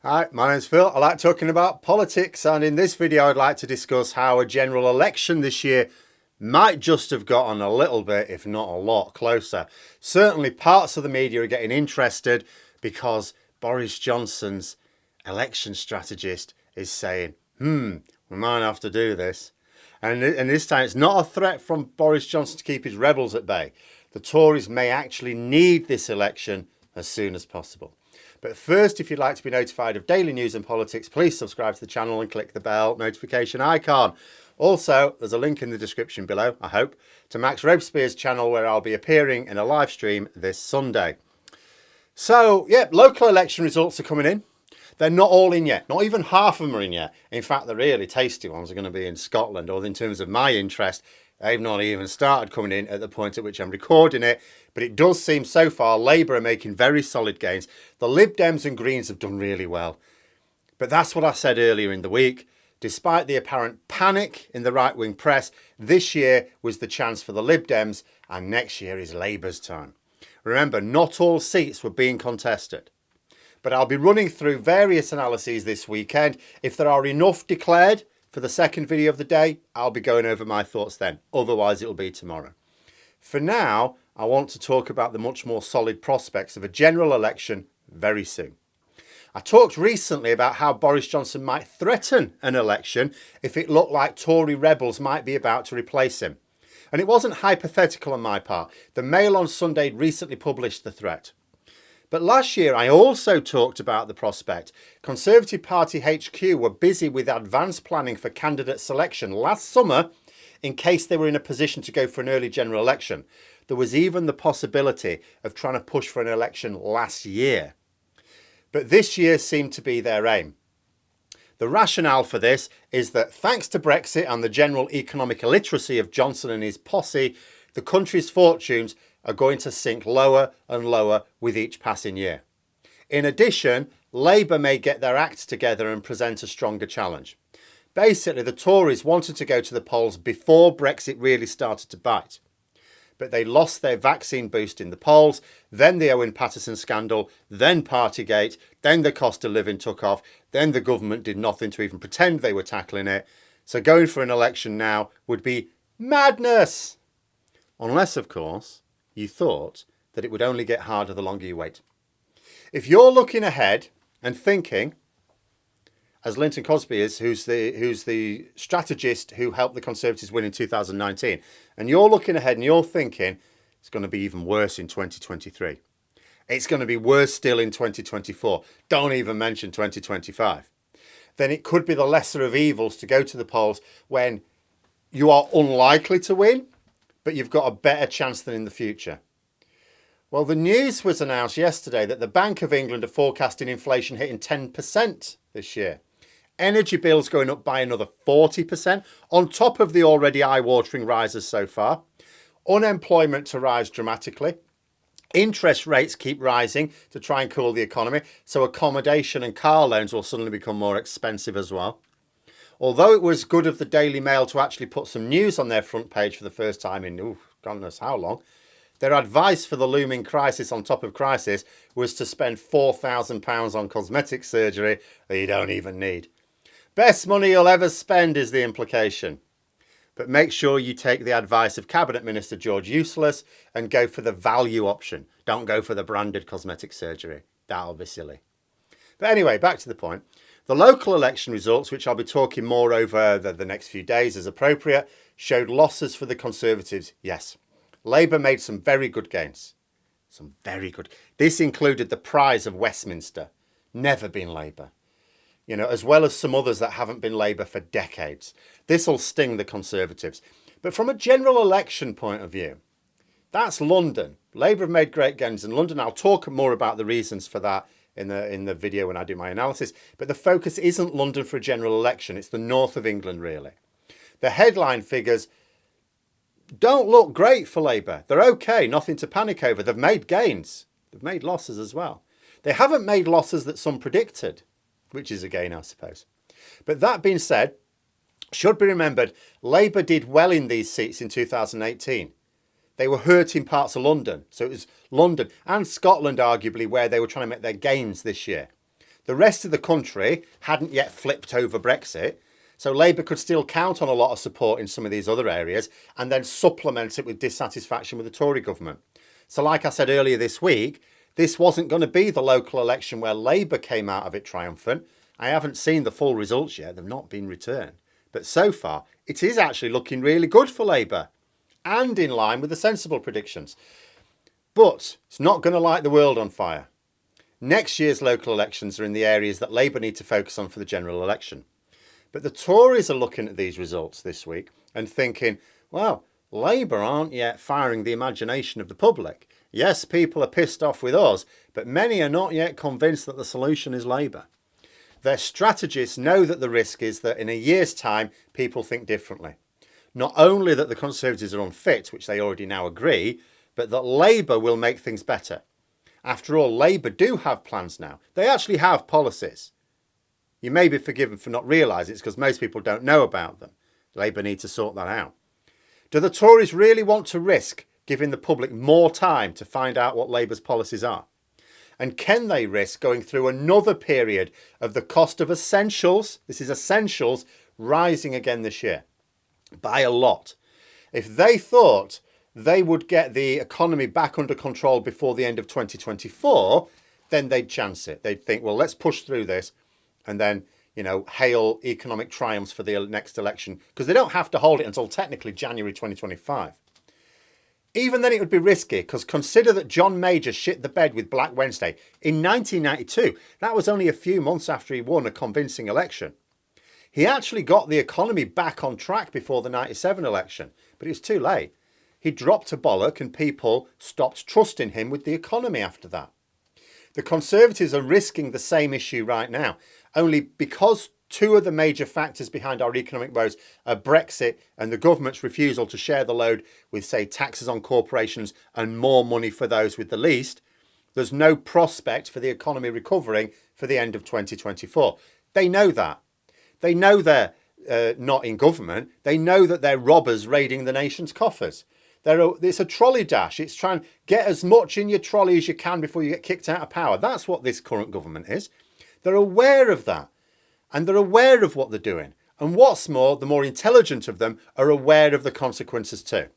Hi, my name's Phil. I like talking about politics, and in this video I'd like to discuss how a general election this year might just have gotten a little bit, if not a lot, closer. Certainly parts of the media are getting interested because Boris Johnson's election strategist is saying, we might have to do this. And this time it's not a threat from Boris Johnson to keep his rebels at bay. The Tories may actually need this election as soon as possible. But first, if you'd like to be notified of daily news and politics, please subscribe to the channel and click the bell notification icon. Also, there's a link in the description below, I hope, to Max Robespierre's channel where I'll be appearing in a live stream this Sunday. So, yeah, local election results are coming in. They're not all in yet. Not even half of them are in yet. In fact, the really tasty ones are going to be in Scotland, or in terms of my interest, they've not even started coming in at the point at which I'm recording it. But it does seem so far Labour are making very solid gains. The Lib Dems and Greens have done really well. But that's what I said earlier in the week. Despite the apparent panic in the right-wing press, this year was the chance for the Lib Dems, and next year is Labour's time. Remember, not all seats were being contested. But I'll be running through various analyses this weekend. If there are enough declared for the second video of the day, I'll be going over my thoughts then. Otherwise, it'll be tomorrow. For now, I want to talk about the much more solid prospects of a general election very soon. I talked recently about how Boris Johnson might threaten an election if it looked like Tory rebels might be about to replace him. And it wasn't hypothetical on my part. The Mail on Sunday recently published the threat. But last year I also talked about the prospect. Conservative Party HQ were busy with advanced planning for candidate selection last summer in case they were in a position to go for an early general election. There was even the possibility of trying to push for an election last year. But this year seemed to be their aim. The rationale for this is that thanks to Brexit and the general economic illiteracy of Johnson and his posse, the country's fortunes are going to sink lower and lower with each passing year. In addition, Labour may get their act together and present a stronger challenge. Basically, the Tories wanted to go to the polls before Brexit really started to bite. But they lost their vaccine boost in the polls, then the Owen Paterson scandal, then Partygate, then the cost of living took off, then the government did nothing to even pretend they were tackling it. So going for an election now would be madness. Unless, of course, you thought that it would only get harder the longer you wait. If you're looking ahead and thinking, as Linton Crosby is, who's the strategist who helped the Conservatives win in 2019, and you're looking ahead and you're thinking it's going to be even worse in 2023. It's going to be worse still in 2024. Don't even mention 2025. Then it could be the lesser of evils to go to the polls when you are unlikely to win, but you've got a better chance than in the future. Well, the news was announced yesterday that the Bank of England are forecasting inflation hitting 10% this year. Energy bills going up by another 40% on top of the already eye-watering rises so far. Unemployment to rise dramatically. Interest rates keep rising to try and cool the economy, so accommodation and car loans will suddenly become more expensive as well. Although it was good of the Daily Mail to actually put some news on their front page for the first time in, God knows how long, their advice for the looming crisis on top of crisis was to spend £4,000 on cosmetic surgery that you don't even need. Best money you'll ever spend is the implication. But make sure you take the advice of Cabinet Minister George Useless and go for the value option. Don't go for the branded cosmetic surgery. That'll be silly. But anyway, back to the point. The local election results, which I'll be talking more over the next few days as appropriate, showed losses for the Conservatives, yes. Labour made some very good gains. Some very good. This included the prize of Westminster. Never been Labour. As well as some others that haven't been Labour for decades. This'll sting the Conservatives. But from a general election point of view, that's London. Labour have made great gains in London. I'll talk more about the reasons for that in the video when I do my analysis. But the focus isn't London for a general election. It's the north of England, really. The headline figures don't look great for Labour. They're okay, nothing to panic over. They've made gains. They've made losses as well. They haven't made losses that some predicted, which is a gain, I suppose. But that being said, should be remembered, Labour did well in these seats in 2018. They were hurting parts of London. So it was London and Scotland, arguably, where they were trying to make their gains this year. The rest of the country hadn't yet flipped over Brexit, so Labour could still count on a lot of support in some of these other areas and then supplement it with dissatisfaction with the Tory government. So like I said earlier this week, this wasn't going to be the local election where Labour came out of it triumphant. I haven't seen the full results yet. They've not been returned. But so far, it is actually looking really good for Labour and in line with the sensible predictions. But it's not going to light the world on fire. Next year's local elections are in the areas that Labour need to focus on for the general election. But the Tories are looking at these results this week and thinking, well, Labour aren't yet firing the imagination of the public. Yes, people are pissed off with us, but many are not yet convinced that the solution is Labour. Their strategists know that the risk is that in a year's time, people think differently. Not only that the Conservatives are unfit, which they already now agree, but that Labour will make things better. After all, Labour do have plans now. They actually have policies. You may be forgiven for not realising it's because most people don't know about them. Labour need to sort that out. Do the Tories really want to risk giving the public more time to find out what Labour's policies are? And can they risk going through another period of the cost of essentials, this is essentials, rising again this year? By a lot. If they thought they would get the economy back under control before the end of 2024, then they'd chance it. They'd think, well, let's push through this and then, hail economic triumphs for the next election, because they don't have to hold it until technically January 2025. Even then it would be risky, because consider that John Major shit the bed with Black Wednesday in 1992. That was only a few months after he won a convincing election. He actually got the economy back on track before the 97 election, but it was too late. He dropped a bollock and people stopped trusting him with the economy after that. The Conservatives are risking the same issue right now, only because two of the major factors behind our economic woes are Brexit and the government's refusal to share the load with, say, taxes on corporations and more money for those with the least. There's no prospect for the economy recovering for the end of 2024. They know that. They know they're not in government. They know that they're robbers raiding the nation's coffers. It's a trolley dash. It's trying to get as much in your trolley as you can before you get kicked out of power. That's what this current government is. They're aware of that. And they're aware of what they're doing. And what's more, the more intelligent of them are aware of the consequences too.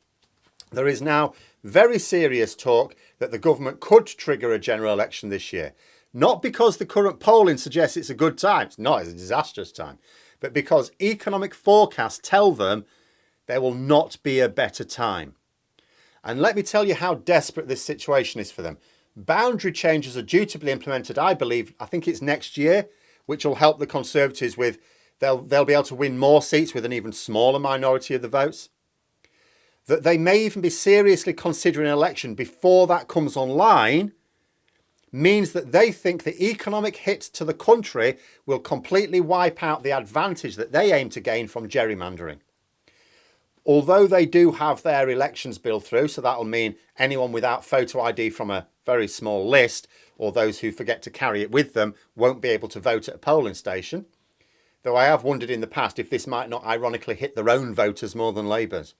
There is now very serious talk that the government could trigger a general election this year. Not because the current polling suggests it's a good time. It's not, it's a disastrous time. But because economic forecasts tell them there will not be a better time. And let me tell you how desperate this situation is for them. Boundary changes are due to be implemented, I think it's next year, which will help the Conservatives with, they'll be able to win more seats with an even smaller minority of the votes. That they may even be seriously considering an election before that comes online means that they think the economic hit to the country will completely wipe out the advantage that they aim to gain from gerrymandering. Although they do have their elections bill through, so that'll mean anyone without photo ID from a very small list or those who forget to carry it with them won't be able to vote at a polling station. Though I have wondered in the past if this might not ironically hit their own voters more than Labour's.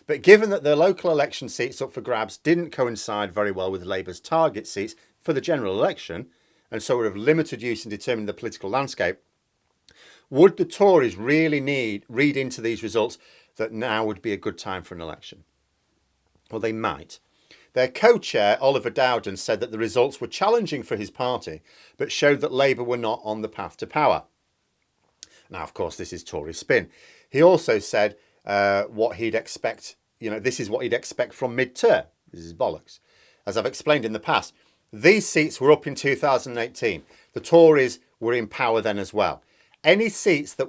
But given that the local election seats up for grabs didn't coincide very well with Labour's target seats for the general election, and so were of limited use in determining the political landscape, would the Tories really read into these results that now would be a good time for an election? Well, they might. Their co-chair, Oliver Dowden, said that the results were challenging for his party, but showed that Labour were not on the path to power. Now, of course, this is Tory spin. He also said what he'd expect, this is what he'd expect from mid-term. This is bollocks. As I've explained in the past, these seats were up in 2018. The Tories were in power then as well. Any seats that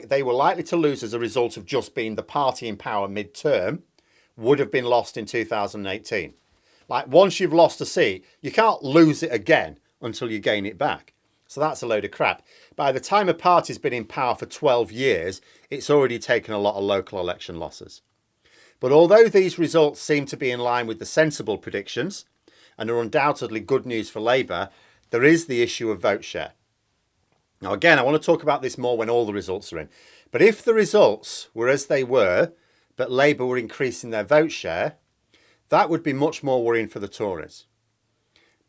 they were likely to lose as a result of just being the party in power mid-term would have been lost in 2018. Like, once you've lost a seat, you can't lose it again until you gain it back. So that's a load of crap. By the time a party's been in power for 12 years, it's already taken a lot of local election losses. But although these results seem to be in line with the sensible predictions and are undoubtedly good news for Labour, there is the issue of vote share. Now, again, I want to talk about this more when all the results are in. But if the results were as they were, but Labour were increasing their vote share, that would be much more worrying for the Tories.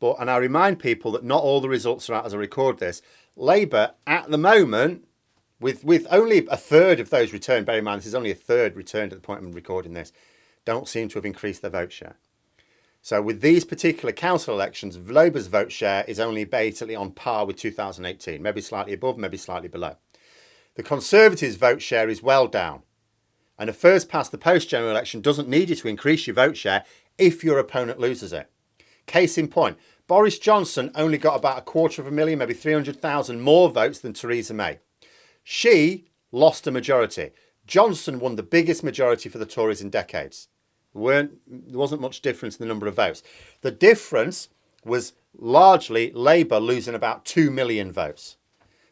And I remind people that not all the results are out as I record this. Labour, at the moment, with only a third of those returned, bear in mind this is only a third returned at the point I'm recording this, don't seem to have increased their vote share. So with these particular council elections, Labour's vote share is only basically on par with 2018, maybe slightly above, maybe slightly below. The Conservatives' vote share is well down. And a first past the post general election doesn't need you to increase your vote share if your opponent loses it. Case in point, Boris Johnson only got about 250,000, maybe 300,000 more votes than Theresa May. She lost a majority. Johnson won the biggest majority for the Tories in decades. There wasn't much difference in the number of votes. The difference was largely Labour losing about 2 million votes.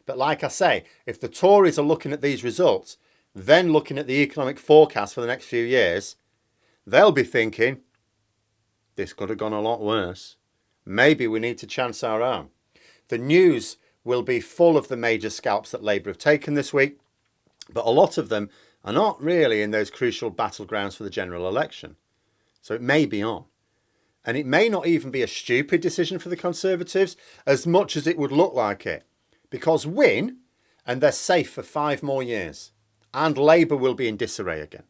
But like I say, if the Tories are looking at these results, then looking at the economic forecast for the next few years, they'll be thinking, this could have gone a lot worse. Maybe we need to chance our arm. The news will be full of the major scalps that Labour have taken this week, but a lot of them are not really in those crucial battlegrounds for the general election. So it may be on. And it may not even be a stupid decision for the Conservatives as much as it would look like it. Because win, and they're safe for 5 more years. And Labour will be in disarray again.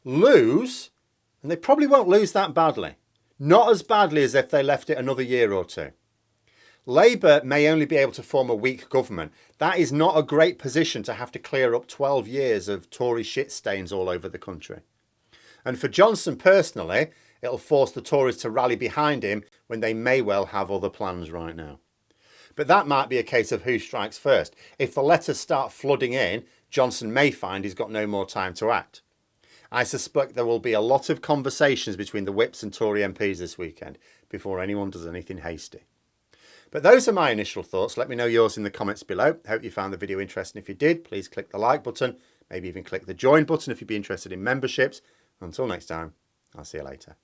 Lose, and they probably won't lose that badly. Not as badly as if they left it another year or two. Labour may only be able to form a weak government. That is not a great position to have to clear up 12 years of Tory shit stains all over the country. And for Johnson personally, it'll force the Tories to rally behind him when they may well have other plans right now. But that might be a case of who strikes first. If the letters start flooding in, Johnson may find he's got no more time to act. I suspect there will be a lot of conversations between the whips and Tory MPs this weekend before anyone does anything hasty. But those are my initial thoughts. Let me know yours in the comments below. Hope you found the video interesting. If you did, please click the like button. Maybe even click the join button if you'd be interested in memberships. Until next time, I'll see you later.